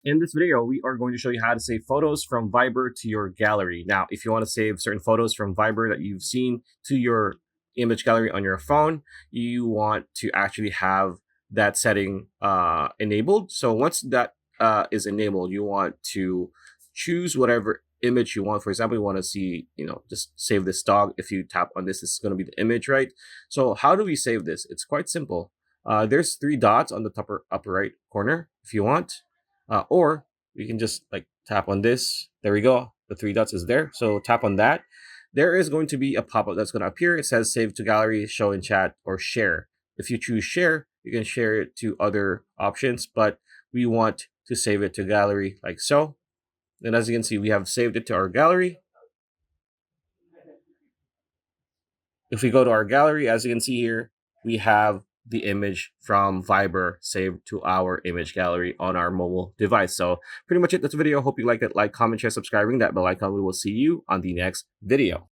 In this video, we are going to show you how to save photos from Viber to your gallery. Now, if you want to save certain photos from Viber that you've seen to your image gallery on your phone, you want to actually have that setting enabled. So once that is enabled, you want to choose whatever image you want. For example, you want to see, just save this dog. If you tap on this, this is going to be the image, right? So how do we save this? It's quite simple. There's three dots on the upper right corner if you want. Or we can just like tap on this. There we go. The three dots is there. So tap on that. There is going to be a pop-up that's going to appear. It says save to gallery, show in chat, or share. If you choose share, you can share it to other options, but we want to save it to gallery like so. And as you can see, we have saved it to our gallery. If we go to our gallery, as you can see here, we have the image from Viber saved to our image gallery on our mobile device. So pretty much it. That's the video. Hope you liked it. Like, comment, share, subscribing, that bell icon. We will see you on the next video.